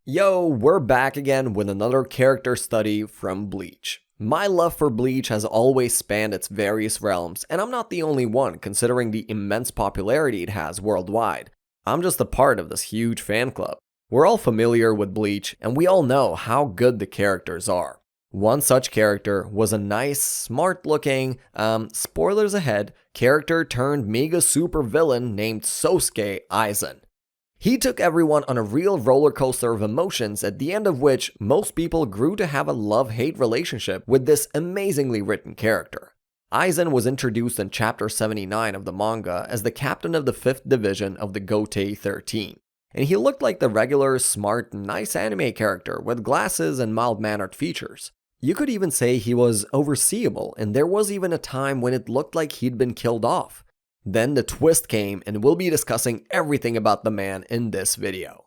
Yo, we're back again with another character study from Bleach. My love for Bleach has always spanned its various realms, and I'm not the only one considering the immense popularity it has worldwide. I'm just a part of this huge fan club. We're all familiar with Bleach, and we all know how good the characters are. One such character was a nice, smart-looking, spoilers ahead, character turned mega super villain named Sosuke Aizen. He took everyone on a real roller coaster of emotions, at the end of which most people grew to have a love-hate relationship with this amazingly written character. Aizen was introduced in chapter 79 of the manga as the captain of the 5th division of the Gotei 13. And he looked like the regular, smart, nice anime character with glasses and mild-mannered features. You could even say he was overseeable, and there was even a time when it looked like he'd been killed off. Then the twist came, and we'll be discussing everything about the man in this video.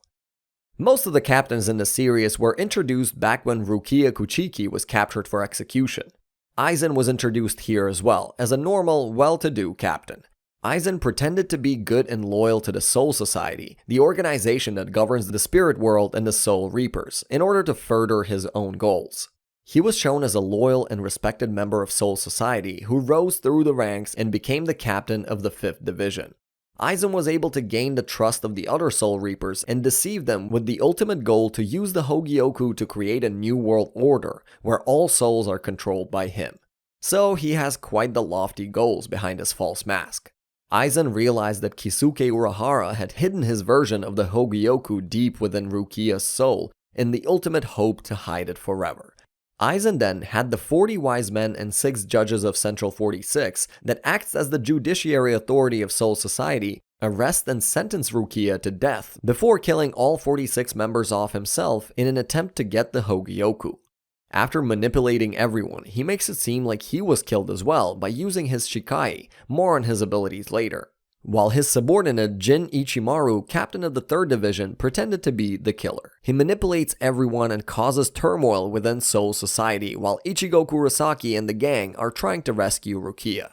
Most of the captains in the series were introduced back when Rukia Kuchiki was captured for execution. Aizen was introduced here as well, as a normal, well-to-do captain. Aizen pretended to be good and loyal to the Soul Society, the organization that governs the spirit world and the Soul Reapers, in order to further his own goals. He was shown as a loyal and respected member of Soul Society who rose through the ranks and became the captain of the 5th division. Aizen was able to gain the trust of the other Soul Reapers and deceive them with the ultimate goal to use the Hogyoku to create a new world order where all souls are controlled by him. So he has quite the lofty goals behind his false mask. Aizen realized that Kisuke Urahara had hidden his version of the Hogyoku deep within Rukia's soul in the ultimate hope to hide it forever. Aizen then had the 40 wise men and 6 judges of Central 46 that acts as the judiciary authority of Soul Society arrest and sentence Rukia to death before killing all 46 members off himself in an attempt to get the Hogyoku. After manipulating everyone, he makes it seem like he was killed as well by using his Shikai, more on his abilities later. While his subordinate Jin Ichimaru, captain of the 3rd division, pretended to be the killer. He manipulates everyone and causes turmoil within Soul Society while Ichigo Kurosaki and the gang are trying to rescue Rukia.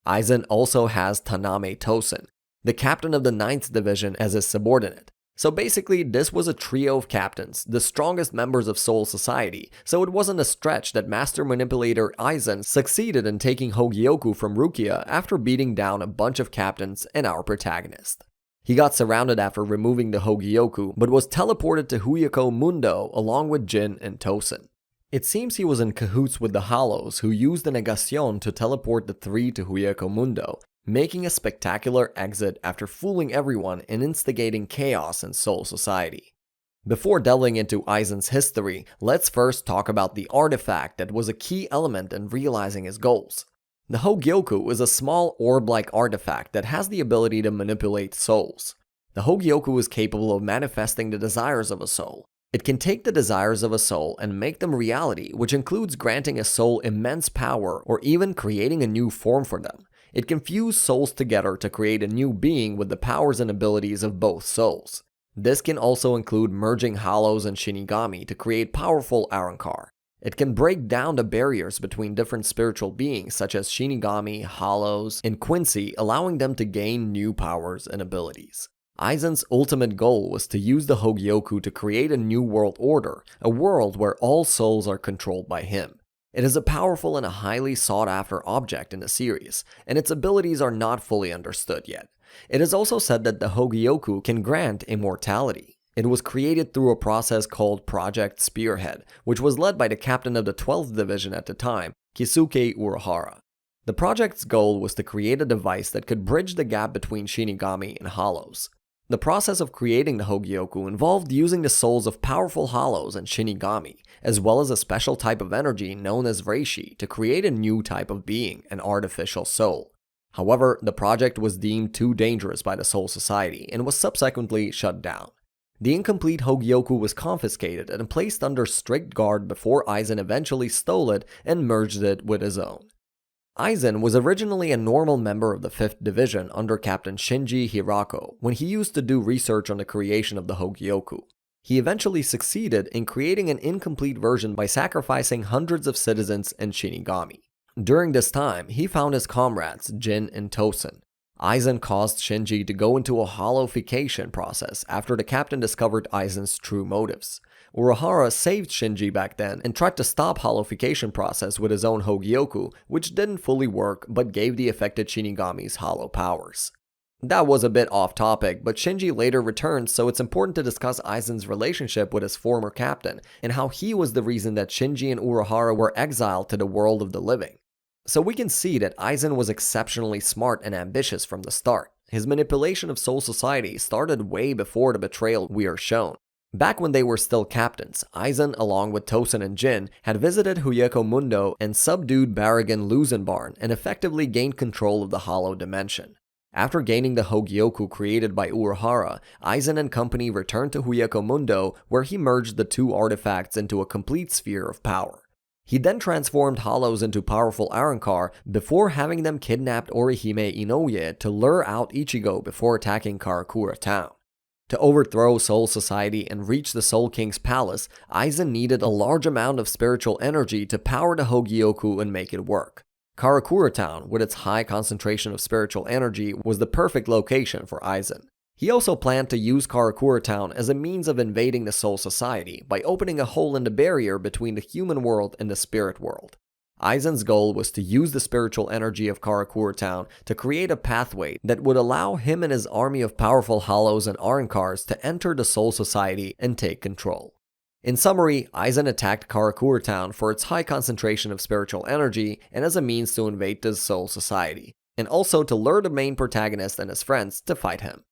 Aizen also has Taname Tosen, the captain of the 9th division, as his subordinate. So basically, this was a trio of captains, the strongest members of Soul Society, so it wasn't a stretch that Master Manipulator Aizen succeeded in taking Hogyoku from Rukia after beating down a bunch of captains and our protagonist. He got surrounded after removing the Hogyoku, but was teleported to Huyako Mundo along with Jin and Tosen. It seems he was in cahoots with the Hollows, who used the Negacion to teleport the 3 to Huyako Mundo, making a spectacular exit after fooling everyone and instigating chaos in Soul Society. Before delving into Aizen's history, let's first talk about the artifact that was a key element in realizing his goals. The Hogyoku is a small orb-like artifact that has the ability to manipulate souls. The Hogyoku is capable of manifesting the desires of a soul. It can take the desires of a soul and make them reality, which includes granting a soul immense power or even creating a new form for them. It can fuse souls together to create a new being with the powers and abilities of both souls. This can also include merging Hollows and Shinigami to create powerful Arrancar. It can break down the barriers between different spiritual beings such as Shinigami, Hollows, and Quincy, allowing them to gain new powers and abilities. Aizen's ultimate goal was to use the Hogyoku to create a new world order, a world where all souls are controlled by him. It is a powerful and a highly sought-after object in the series, and its abilities are not fully understood yet. It is also said that the Hogyoku can grant immortality. It was created through a process called Project Spearhead, which was led by the captain of the 12th division at the time, Kisuke Urahara. The project's goal was to create a device that could bridge the gap between Shinigami and Hollows. The process of creating the Hogyoku involved using the souls of powerful Hollows and Shinigami, as well as a special type of energy known as Reishi to create a new type of being, an artificial soul. However, the project was deemed too dangerous by the Soul Society and was subsequently shut down. The incomplete Hogyoku was confiscated and placed under strict guard before Aizen eventually stole it and merged it with his own. Aizen was originally a normal member of the 5th division under Captain Shinji Hirako when he used to do research on the creation of the Hogyoku. He eventually succeeded in creating an incomplete version by sacrificing hundreds of citizens and Shinigami. During this time, he found his comrades Jin and Tosen. Aizen caused Shinji to go into a hollowification process after the captain discovered Aizen's true motives. Urahara saved Shinji back then and tried to stop hollowification process with his own Hogyoku, which didn't fully work but gave the affected Shinigamis hollow powers. That was a bit off topic, but Shinji later returned, so it's important to discuss Aizen's relationship with his former captain and how he was the reason that Shinji and Urahara were exiled to the world of the living. So we can see that Aizen was exceptionally smart and ambitious from the start. His manipulation of Soul Society started way before the betrayal we are shown. Back when they were still captains, Aizen, along with Tosen and Jin, had visited Huyeko Mundo and subdued Baragan Luzenbarn and effectively gained control of the Hollow Dimension. After gaining the Hogyoku created by Urahara, Aizen and company returned to Huyeko Mundo, where he merged the two artifacts into a complete sphere of power. He then transformed Hollows into powerful Arrancar before having them kidnapped Orihime Inoue to lure out Ichigo before attacking Karakura Town. To overthrow Soul Society and reach the Soul King's palace, Aizen needed a large amount of spiritual energy to power the Hogyoku and make it work. Karakura Town, with its high concentration of spiritual energy, was the perfect location for Aizen. He also planned to use Karakura Town as a means of invading the Soul Society by opening a hole in the barrier between the human world and the spirit world. Aizen's goal was to use the spiritual energy of Karakura Town to create a pathway that would allow him and his army of powerful Hollows and Arrancars to enter the Soul Society and take control. In summary, Aizen attacked Karakura Town for its high concentration of spiritual energy and as a means to invade the Soul Society, and also to lure the main protagonist and his friends to fight him.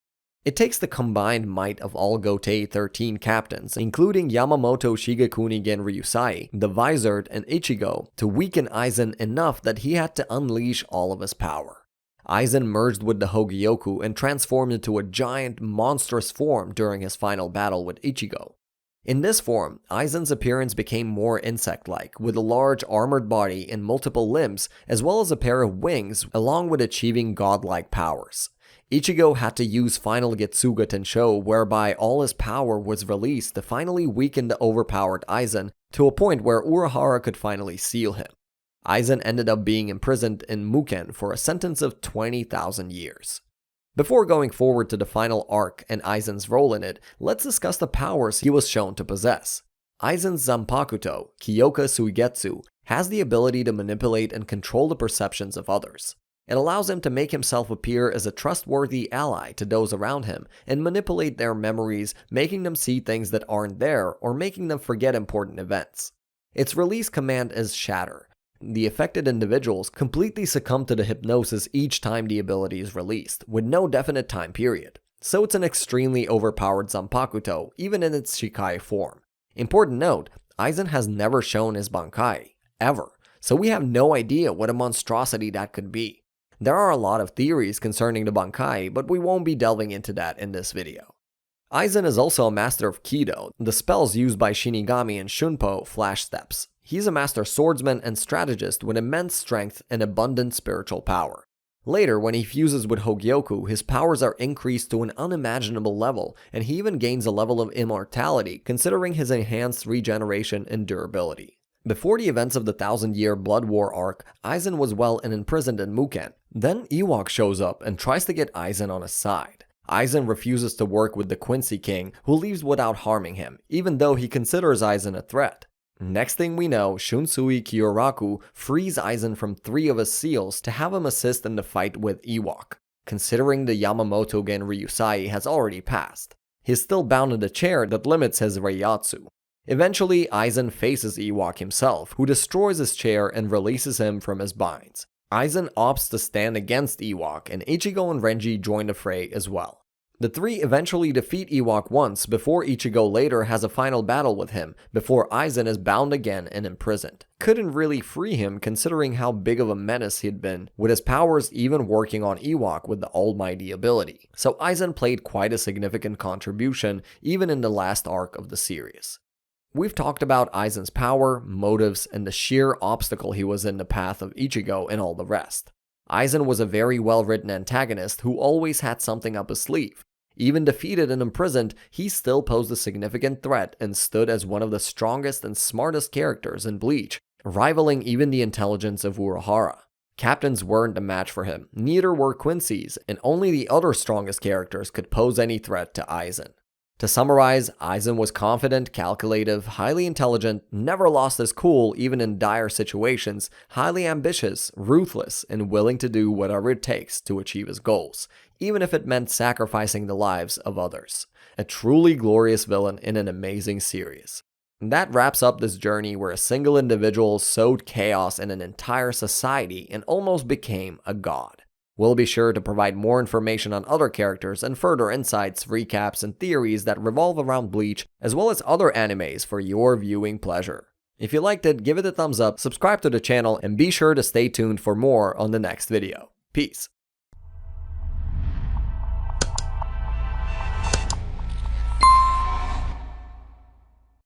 It takes the combined might of all Gotei 13 captains, including Yamamoto Shigekuni Gen Ryusai, the Visored, and Ichigo, to weaken Aizen enough that he had to unleash all of his power. Aizen merged with the Hogyoku and transformed into a giant, monstrous form during his final battle with Ichigo. In this form, Aizen's appearance became more insect-like, with a large armored body and multiple limbs, as well as a pair of wings, along with achieving godlike powers. Ichigo had to use Final Getsuga Tensho, whereby all his power was released to finally weaken the overpowered Aizen to a point where Urahara could finally seal him. Aizen ended up being imprisoned in Muken for a sentence of 20,000 years. Before going forward to the final arc and Aizen's role in it, let's discuss the powers he was shown to possess. Aizen's Zanpakuto, Kyoka Suigetsu, has the ability to manipulate and control the perceptions of others. It allows him to make himself appear as a trustworthy ally to those around him and manipulate their memories, making them see things that aren't there or making them forget important events. Its release command is Shatter. The affected individuals completely succumb to the hypnosis each time the ability is released, with no definite time period. So it's an extremely overpowered Zanpakuto, even in its Shikai form. Important note, Aizen has never shown his Bankai, ever, so we have no idea what a monstrosity that could be. There are a lot of theories concerning the Bankai, but we won't be delving into that in this video. Aizen is also a master of Kido, the spells used by Shinigami and Shunpo flash steps. He's a master swordsman and strategist with immense strength and abundant spiritual power. Later, when he fuses with Hogyoku, his powers are increased to an unimaginable level, and he even gains a level of immortality considering his enhanced regeneration and durability. Before the events of the 1000-year Blood War arc, Aizen was well and imprisoned in Muken. Then Ewok shows up and tries to get Aizen on his side. Aizen refuses to work with the Quincy King, who leaves without harming him, even though he considers Aizen a threat. Next thing we know, Shunsui Kyoraku frees Aizen from 3 of his seals to have him assist in the fight with Ewok. Considering the Yamamoto Gen Ryusai has already passed, he's still bound in a chair that limits his Reiyatsu. Eventually, Aizen faces Ewok himself, who destroys his chair and releases him from his binds. Aizen opts to stand against Ewok, and Ichigo and Renji join the fray as well. The 3 eventually defeat Ewok once before Ichigo later has a final battle with him, before Aizen is bound again and imprisoned. Couldn't really free him considering how big of a menace he'd been, with his powers even working on Ewok with the almighty ability. So Aizen played quite a significant contribution even in the last arc of the series. We've talked about Aizen's power, motives, and the sheer obstacle he was in the path of Ichigo and all the rest. Aizen was a very well-written antagonist who always had something up his sleeve. Even defeated and imprisoned, he still posed a significant threat and stood as one of the strongest and smartest characters in Bleach, rivaling even the intelligence of Urahara. Captains weren't a match for him, neither were Quincy's, and only the other strongest characters could pose any threat to Aizen. To summarize, Aizen was confident, calculative, highly intelligent, never lost his cool even in dire situations, highly ambitious, ruthless, and willing to do whatever it takes to achieve his goals, even if it meant sacrificing the lives of others. A truly glorious villain in an amazing series. And that wraps up this journey where a single individual sowed chaos in an entire society and almost became a god. We'll be sure to provide more information on other characters and further insights, recaps, and theories that revolve around Bleach, as well as other animes for your viewing pleasure. If you liked it, give it a thumbs up, subscribe to the channel, and be sure to stay tuned for more on the next video. Peace.